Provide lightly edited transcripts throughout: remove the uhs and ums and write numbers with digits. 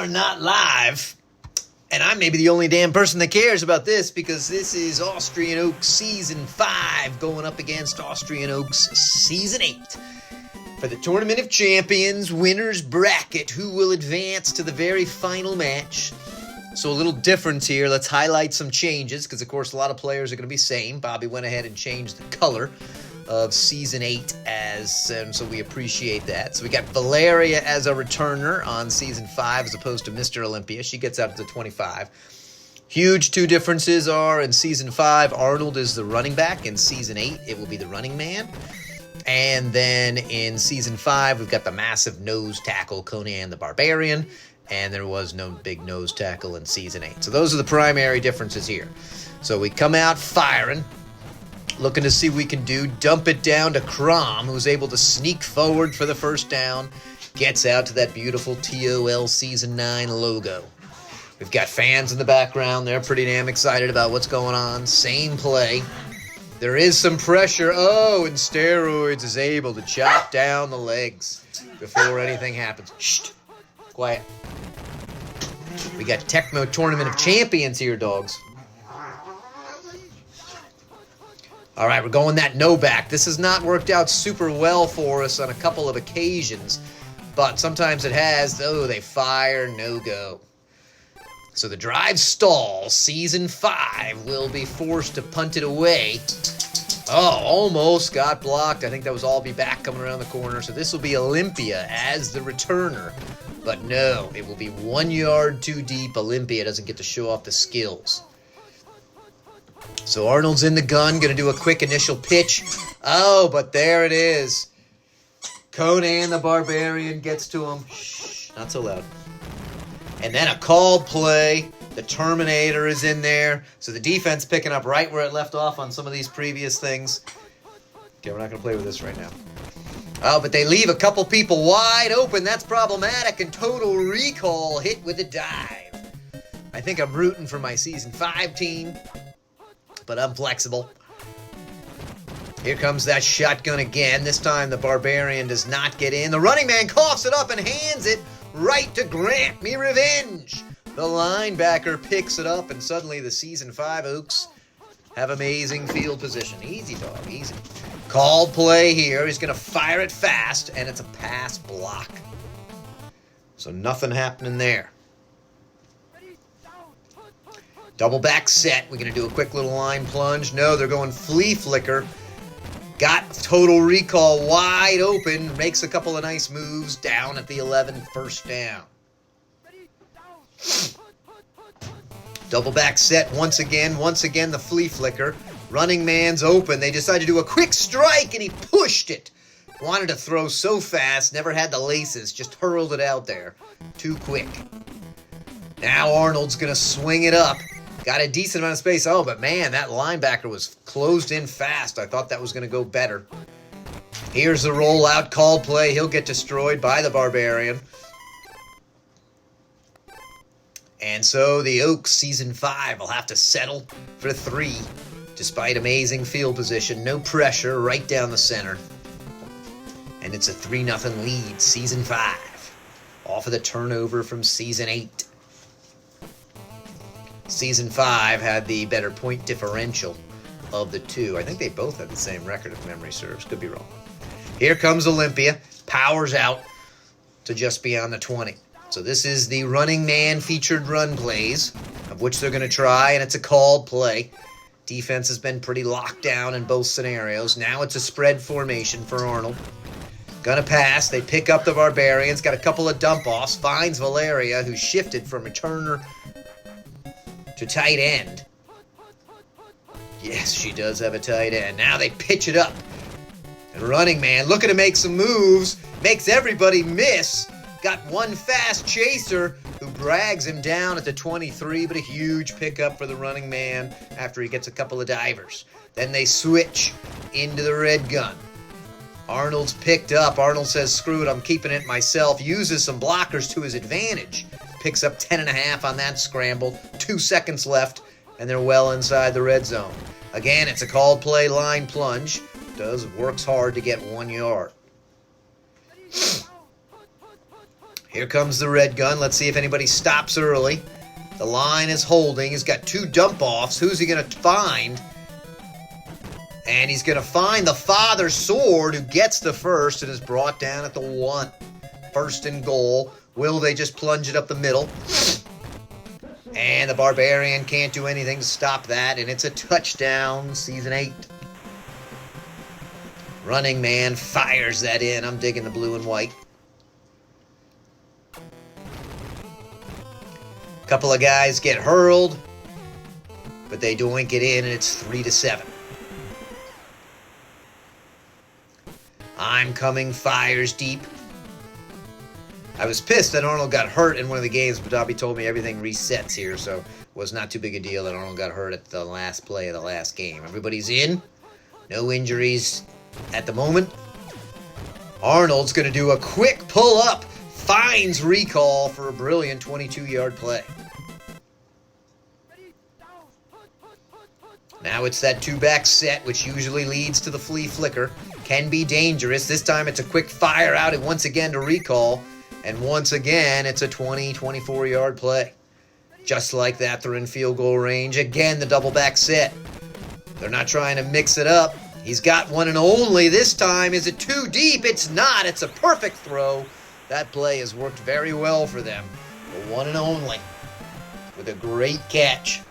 are not live. And I may be the only damn person that cares about this because this is Austrian Oaks Season 5 going up against Austrian Oaks Season 8. For the Tournament of Champions winners bracket, who will advance to the very final match. So a little difference here. Let's highlight some changes because, of course, a lot of players are going to be same. Bobby went ahead and changed the color of Season 8 so we appreciate that. So we got Valeria as a returner on Season 5 as opposed to Mr. Olympia. She gets out to the 25. Huge two differences are in Season 5, Arnold is the running back. In Season 8, it will be the running man. And then in Season 5, we've got the massive nose tackle, Conan the Barbarian. And there was no big nose tackle in Season 8. So those are the primary differences here. So we come out firing. Looking to see what we can do. Dump it down to COMM, who's able to sneak forward for the first down. Gets out to that beautiful TOL Season 9 logo. We've got fans in the background. They're pretty damn excited about what's going on. Same play. There is some pressure. Oh, and Steroids is able to chop down the legs before anything happens. Shh. Quiet. We got Tecmo Tournament of Champions here, dogs. All right, we're going that no back. This has not worked out super well for us on a couple of occasions, but sometimes it has. Oh, they fire, no go. So the drive stall, Season 5, will be forced to punt it away. Oh, almost got blocked. I think that was all be back coming around the corner. So this will be Olympia as the returner. But no, it will be 1 yard too deep. Olympia doesn't get to show off the skills. So Arnold's in the gun, going to do a quick initial pitch. Oh, but there it is. Conan the Barbarian gets to him. Shh, not so loud. And then a called play. The Terminator is in there. So the defense picking up right where it left off on some of these previous things. Okay, we're not going to play with this right now. Oh, but they leave a couple people wide open. That's problematic. And Total Recall hit with a dive. I think I'm rooting for my Season 5 team. But I'm flexible. Here comes that shotgun again. This time the Barbarian does not get in. The running man coughs it up and hands it right to Grant Me Revenge. The linebacker picks it up, and suddenly the Season 5 Oaks have amazing field position. Easy, dog, easy. Called play here. He's going to fire it fast, and it's a pass block. So nothing happening there. Double back set. We're going to do a quick little line plunge. No, they're going flea flicker. Got Total Recall wide open. Makes a couple of nice moves down at the 11, first down. Double back set once again. Once again, the flea flicker. Running man's open. They decide to do a quick strike, and he pushed it. Wanted to throw so fast. Never had the laces. Just hurled it out there. Too quick. Now Arnold's going to swing it up. Got a decent amount of space. Oh, but man, that linebacker was closed in fast. I thought that was going to go better. Here's the rollout called play. He'll get destroyed by the Barbarian. And so the Oaks Season 5 will have to settle for 3. Despite amazing field position, no pressure, right down the center. And it's a 3-0 lead, Season 5. Off of the turnover from Season 8. Season 5 had the better point differential of the two. I think they both had the same record if memory serves. Could be wrong. Here comes Olympia. Powers out to just beyond the 20. So this is the running man featured run plays, of which they're going to try, and it's a called play. Defense has been pretty locked down in both scenarios. Now it's a spread formation for Arnold. Gonna pass. They pick up the Barbarians. Got a couple of dump-offs. Finds Valeria, who shifted from returner to tight end. Yes, she does have a tight end. Now they pitch it up. And running man looking to make some moves. Makes everybody miss. Got one fast chaser who drags him down at the 23, but a huge pickup for the running man after he gets a couple of divers. Then they switch into the red gun. Arnold's picked up. Arnold says, screw it, I'm keeping it myself. Uses some blockers to his advantage. Picks up 10.5 on that scramble. 2 seconds left, and they're well inside the red zone. Again, it's a called play line plunge. Works hard to get 1 yard. Here comes the red gun. Let's see if anybody stops early. The line is holding. He's got 2 dump-offs. Who's he going to find? And he's going to find the father sword, who gets the first and is brought down at the 1. First and goal. Will they just plunge it up the middle? And the Barbarian can't do anything to stop that, and it's a touchdown, Season 8. Running man fires that in. I'm digging the blue and white. Couple of guys get hurled, but they doink it in, and it's 3-7. I'm coming fires deep. I was pissed that Arnold got hurt in one of the games, but Dobby told me everything resets here, so it was not too big a deal that Arnold got hurt at the last play of the last game. Everybody's in. No injuries at the moment. Arnold's going to do a quick pull-up. Finds recall for a brilliant 22-yard play. Now it's that 2-back set, which usually leads to the flea flicker. Can be dangerous. This time it's a quick fire out, and once again to recall. And once again, it's a 24-yard play. Just like that, they're in field goal range. Again, the double-back set. They're not trying to mix it up. He's got one and only. This time, is it too deep? It's not. It's a perfect throw. That play has worked very well for them. The one and only. With a great catch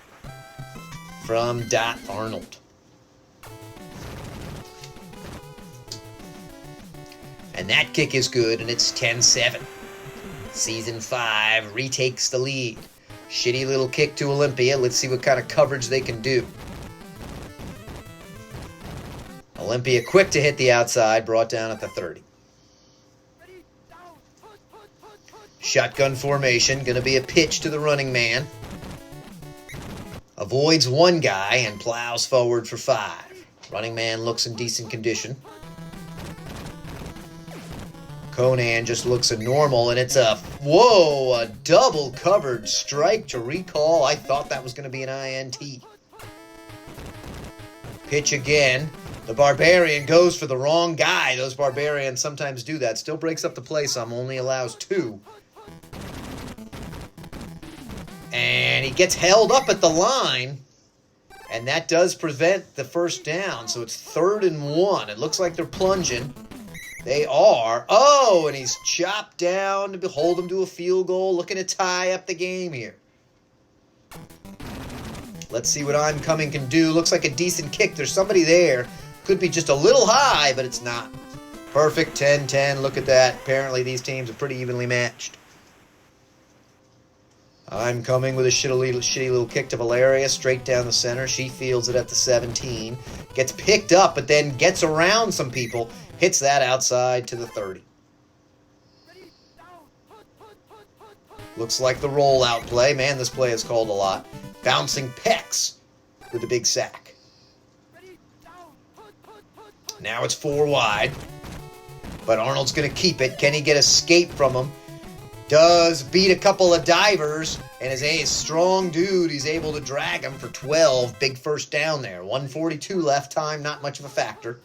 from Dot Arnold. And that kick is good, and it's 10-7. Season 5 retakes the lead. Shitty little kick to Olympia. Let's see what kind of coverage they can do. Olympia quick to hit the outside, brought down at the 30. Shotgun formation, going to be a pitch to the running man. Avoids one guy and plows forward for 5. Running man looks in decent condition. Conan just looks normal, and it's a double covered strike to recall. I thought that was going to be an INT. Pitch again. The Barbarian goes for the wrong guy. Those Barbarians sometimes do that. Still breaks up the play some, only allows 2. And he gets held up at the line, and that does prevent the first down. So it's 3rd and 1. It looks like they're plunging. They are. Oh, and he's chopped down to hold him to a field goal, looking to tie up the game here. Let's see what I'm coming can do. Looks like a decent kick. There's somebody there. Could be just a little high, but it's not. Perfect 10-10. Look at that. Apparently these teams are pretty evenly matched. I'm coming with a shitty little kick to Valeria, straight down the center. She fields it at the 17. Gets picked up, but then gets around some people. Hits that outside to the 30. Looks like the rollout play. Man, this play is called a lot. Bouncing Pex with the big sack. Now it's 4 wide. But Arnold's going to keep it. Can he get escape from him? Does beat a couple of divers. And as a strong dude, he's able to drag him for 12. Big first down there. 1:42 left. Time not much of a factor.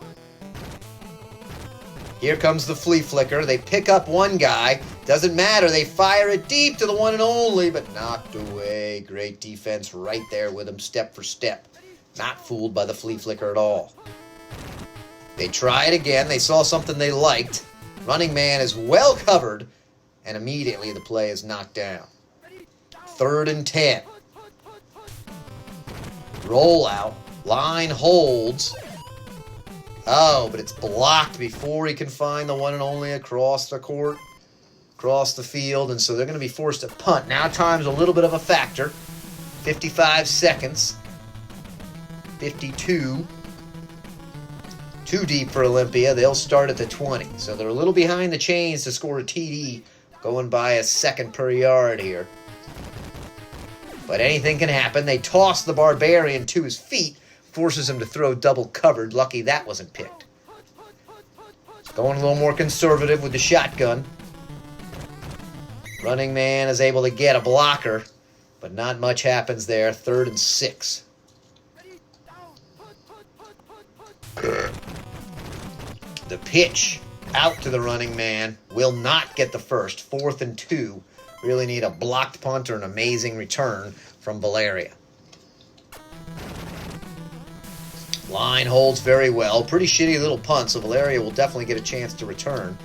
Here comes the flea flicker. They pick up one guy. Doesn't matter. They fire it deep to the one and only, but knocked away. Great defense right there with him, step for step. Not fooled by the flea flicker at all. They try it again. They saw something they liked. Running man is well covered, and immediately the play is knocked down. 3rd and 10. Rollout. Line holds. Oh, but it's blocked before he can find the one and only across the court, across the field, and so they're going to be forced to punt. Now time's a little bit of a factor. 55 seconds. 52. Too deep for Olympia. They'll start at the 20. So they're a little behind the chains to score a TD, going by a second per yard here. But anything can happen. They toss the Barbarian to his feet. Forces him to throw double covered. Lucky that wasn't picked. Going a little more conservative with the shotgun. Running man is able to get a blocker, but not much happens there. 3rd and 6. The pitch Out to the running man. Will not get the first. 4th and 2. Really need a blocked punt or an amazing return from Valeria. Line holds very well. Pretty shitty little punt, so Valeria will definitely get a chance to return.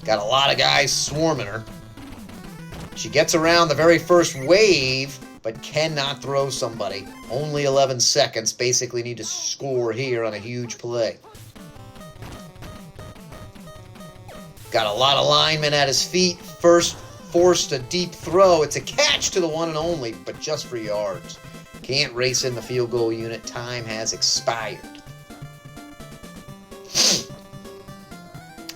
Got a lot of guys swarming her. She gets around the very first wave, but cannot throw somebody. Only 11 seconds. Basically need to score here on a huge play. Got a lot of linemen at his feet. First forced a deep throw. It's a catch to the one and only, but just for yards. Can't race in the field goal unit. Time has expired.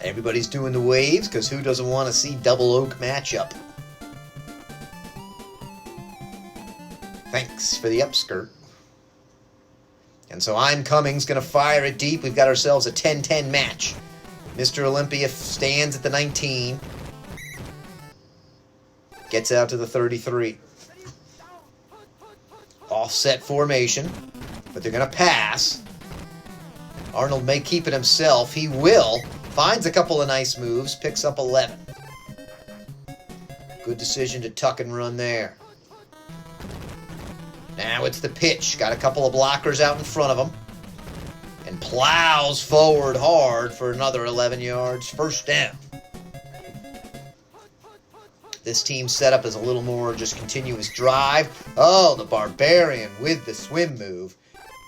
Everybody's doing the waves, because who doesn't want to see double oak matchup? Thanks for the upskirt. And so I'm Cummings going to fire it deep. We've got ourselves a 10-10 match. Mr. Olympia stands at the 19. Gets out to the 33. Offset formation, but they're going to pass. Arnold may keep it himself. He will. Finds a couple of nice moves. Picks up 11. Good decision to tuck and run there. Now it's the pitch. Got a couple of blockers out in front of him. And plows forward hard for another 11 yards. First down. This team's setup is a little more just continuous drive. Oh, the Barbarian with the swim move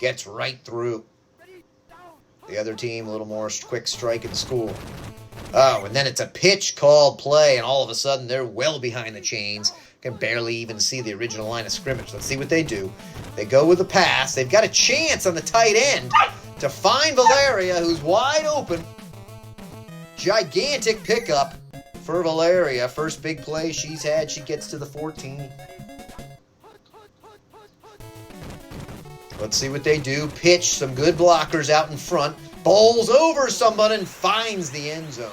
gets right through. The other team, a little more quick strike and score. Oh, and then it's a pitch called play, and all of a sudden they're well behind the chains. Can barely even see the original line of scrimmage. Let's see what they do. They go with the pass. They've got a chance on the tight end to find Valeria, who's wide open. Gigantic pickup for Valeria. First big play she's had. She gets to the 14. Let's see what they do. Pitch, some good blockers out in front. Bowls over someone and finds the end zone.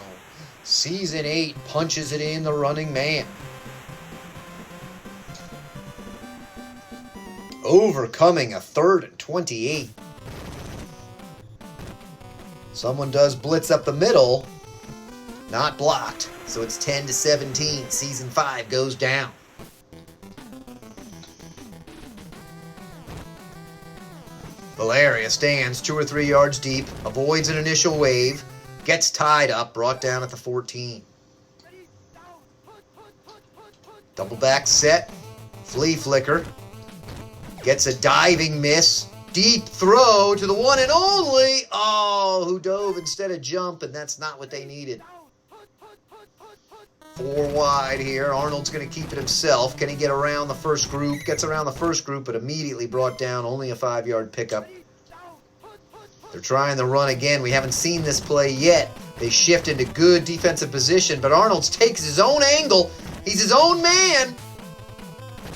Season 8 punches it in the running man. Overcoming a 3rd and 28. Someone does blitz up the middle. Not blocked. So it's 10-17. Season 5 goes down. Valeria stands 2 or 3 yards deep. Avoids an initial wave. Gets tied up. Brought down at the 14. Double back set. Flea flicker. Gets a diving miss. Deep throw to the one and only. Oh, who dove instead of jump, and that's not what they needed. 4 wide here. Arnold's going to keep it himself. Can he get around the first group? Gets around the first group, but immediately brought down. Only a 5-yard pickup. They're trying the run again. We haven't seen this play yet. They shift into good defensive position, but Arnold takes his own angle. He's his own man.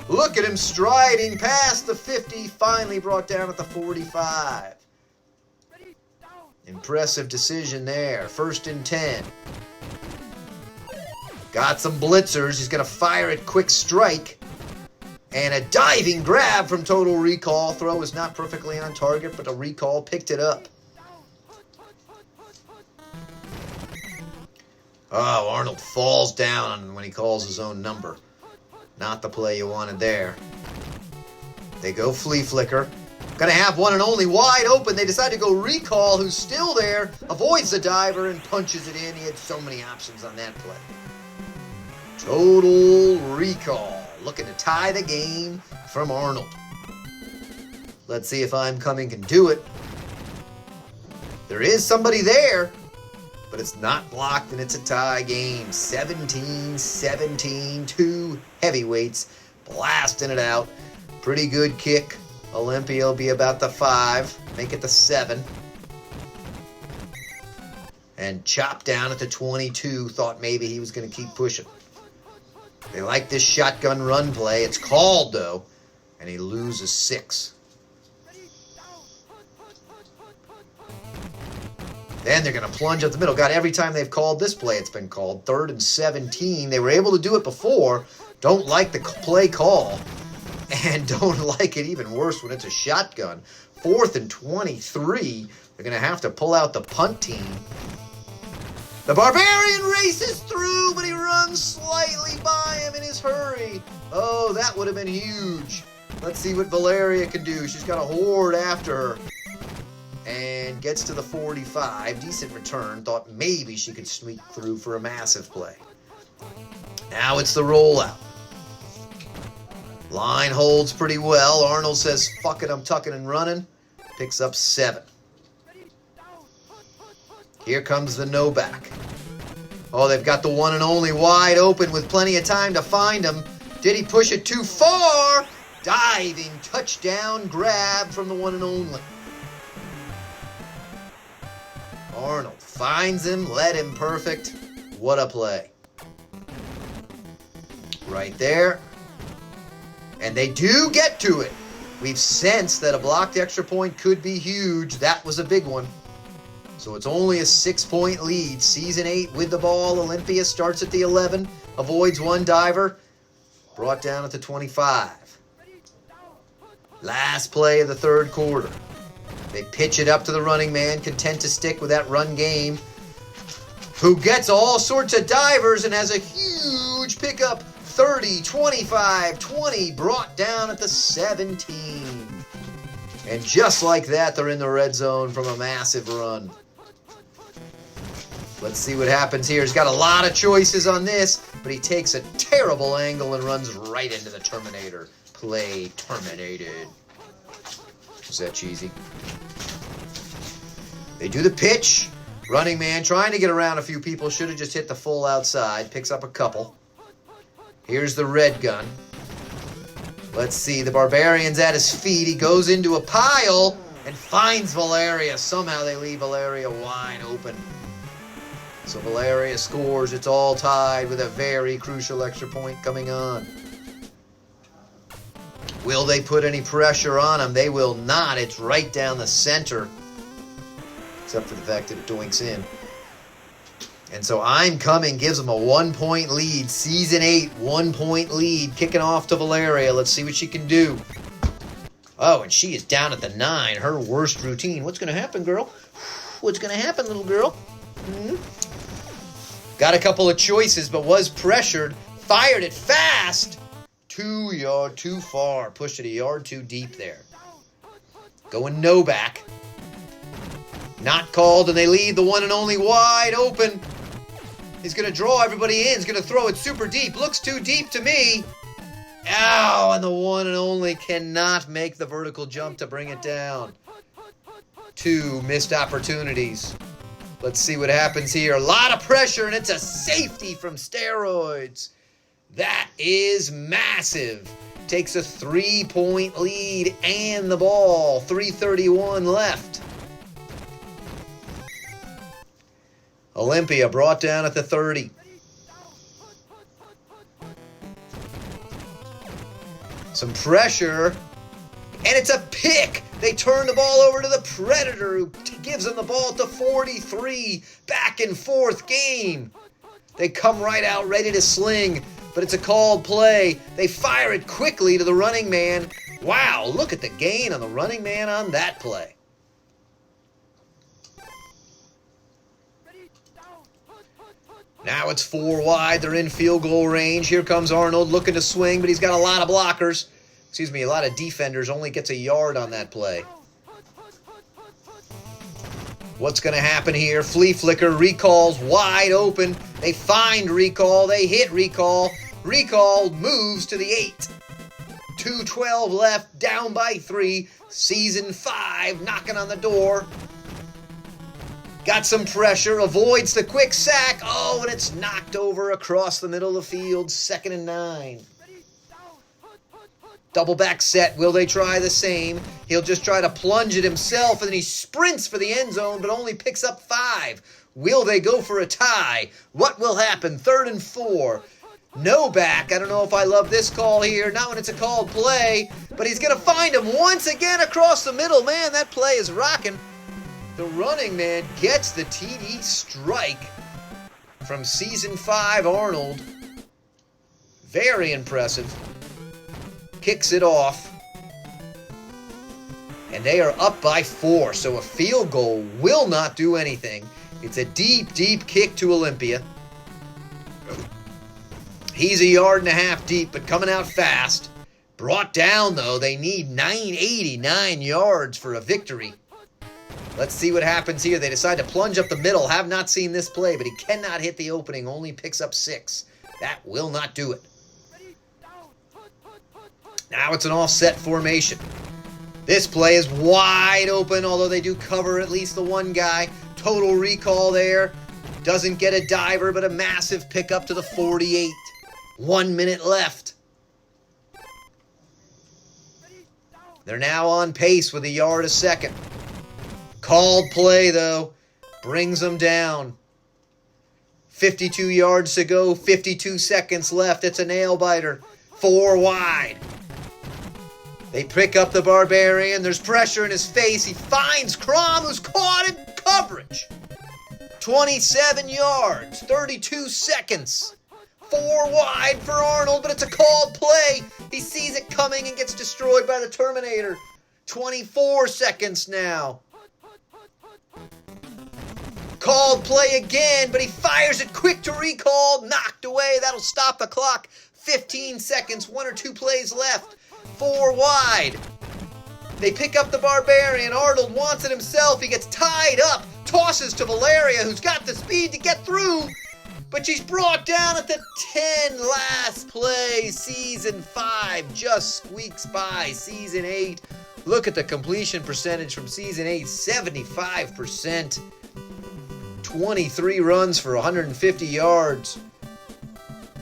Look at him striding past the 50, finally brought down at the 45. Impressive decision there. 1st and 10. Got some blitzers. He's going to fire it quick strike. And a diving grab from Total Recall. Throw is not perfectly on target, but a recall picked it up. Oh, Arnold falls down when he calls his own number. Not the play you wanted there. They go flea flicker. Gonna have one and only wide open. They decide to go recall, who's still there, avoids the diver and punches it in. He had so many options on that play. Total recall. Looking to tie the game from Arnold. Let's see if I'm Coming can do it. There is somebody there, but it's not blocked and it's a tie game. 17-17, 2 heavyweights blasting it out. Pretty good kick. Olympia will be about the 5, make it the 7. And chopped down at the 22, thought maybe he was going to keep pushing. They like this shotgun run play. It's called, though, and he loses 6. Then they're going to plunge up the middle. God, every time they've called this play, it's been called. 3rd and 17. They were able to do it before. Don't like the play call. And don't like it even worse when it's a shotgun. 4th and 23. They're going to have to pull out the punt team. The Barbarian races through, but he runs slightly by him in his hurry. Oh, that would have been huge. Let's see what Valeria can do. She's got a horde after her. And gets to the 45. Decent return. Thought maybe she could sneak through for a massive play. Now it's the rollout. Line holds pretty well. Arnold says, fuck it, I'm tucking and running. Picks up 7. Here comes the no back. Oh, they've got the one and only wide open with plenty of time to find him. Did he push it too far? Diving touchdown grab from the one and only. Arnold finds him, led him perfect. What a play. Right there. And they do get to it. We've sensed that a blocked extra point could be huge. That was a big one. So it's only a 6-point lead. Season 8 with the ball. Olympia starts at the 11. Avoids one diver. Brought down at the 25. Last play of the third quarter. They pitch it up to the running man, content to stick with that run game, who gets all sorts of divers and has a huge pickup. 30, 25, 20, brought down at the 17. And just like that, they're in the red zone from a massive run. Let's see what happens here. He's got a lot of choices on this, but he takes a terrible angle and runs right into the Terminator. Play terminated. Was that cheesy? They do the pitch. Running man trying to get around a few people. Should have just hit the full outside. Picks up a couple. Here's the red gun. Let's see. The Barbarian's at his feet. He goes into a pile and finds Valeria. Somehow they leave Valeria wide open. So Valeria scores. It's all tied with a very crucial extra point coming on. Will they put any pressure on him? They will not. It's right down the center. Except for the fact that it doinks in. And so I'm Coming gives them a 1-point lead. Season 8, 1-point lead. Kicking off to Valeria. Let's see what she can do. Oh, and she is down at the 9. Her worst routine. What's going to happen, girl? What's going to happen, little girl? Got a couple of choices, but was pressured. Fired it fast. 2 yards too far. Pushed it a yard too deep there. Going no back. Not called, and they leave the one and only wide open. He's going to draw everybody in. He's going to throw it super deep. Looks too deep to me. Ow, and the one and only cannot make the vertical jump to bring it down. 2 missed opportunities. Let's see what happens here. A lot of pressure, and it's a safety from steroids. That is massive. Takes a 3-point lead and the ball. 3:31 left. Olympia brought down at the 30. Some pressure, and it's a pick. They turn the ball over to the Predator, who gives them the ball at the 43. Back and forth game. They come right out ready to sling, but it's a called play. They fire it quickly to the running man. Wow, look at the gain on the running man on that play. Now it's 4 wide. They're in field goal range. Here comes Arnold looking to swing, but he's got a lot of blockers. Excuse me, a lot of defenders. Only gets a yard on that play. What's going to happen here? Flea flicker. Recall's wide open. They find Recall. They hit Recall. Recall moves to the 8. 2:12 left. Down by 3. Season 5 knocking on the door. Got some pressure, avoids the quick sack. Oh, and it's knocked over across the middle of the field. 2nd and 9. Double back set. Will they try the same? He'll just try to plunge it himself, and then he sprints for the end zone, but only picks up 5. Will they go for a tie? What will happen? 3rd and 4. No back. I don't know if I love this call here. Not when it's a called play, but he's going to find him once again across the middle. Man, that play is rocking. The running man gets the TD strike from Season 5 Arnold. Very impressive. Kicks it off. And they are up by 4, so a field goal will not do anything. It's a deep, deep kick to Olympia. He's a yard and a half deep, but coming out fast. Brought down, though. They need 989 yards for a victory. Let's see what happens here. They decide to plunge up the middle. Have not seen this play, but he cannot hit the opening. Only picks up 6. That will not do it. Now it's an offset formation. This play is wide open, although they do cover at least the one guy. Total recall there. Doesn't get a diver, but a massive pickup to the 48. 1 minute left. They're now on pace with a yard a second. Called play, though, brings them down. 52 yards to go, 52 seconds left. It's a nail-biter. 4 wide. They pick up the Barbarian. There's pressure in his face. He finds COMM, who's caught in coverage. 27 yards, 32 seconds. 4 wide for Arnold, but it's a called play. He sees it coming and gets destroyed by the Terminator. 24 seconds now. Called play again, but he fires it quick to recall. Knocked away. That'll stop the clock. 15 seconds, 1 or 2 plays left. 4 wide. They pick up the Barbarian. Arnold wants it himself. He gets tied up. Tosses to Valeria, who's got the speed to get through. But she's brought down at the 10. Last play. Season 5 just squeaks by. Season 8. Look at the completion percentage from Season 8. 75%. 23 runs for 150 yards.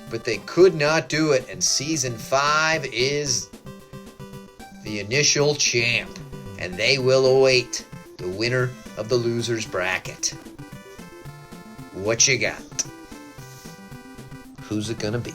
But they could not do it. And Season 5 is the initial champ. And they will await the winner of the loser's bracket. What you got? Who's it gonna be?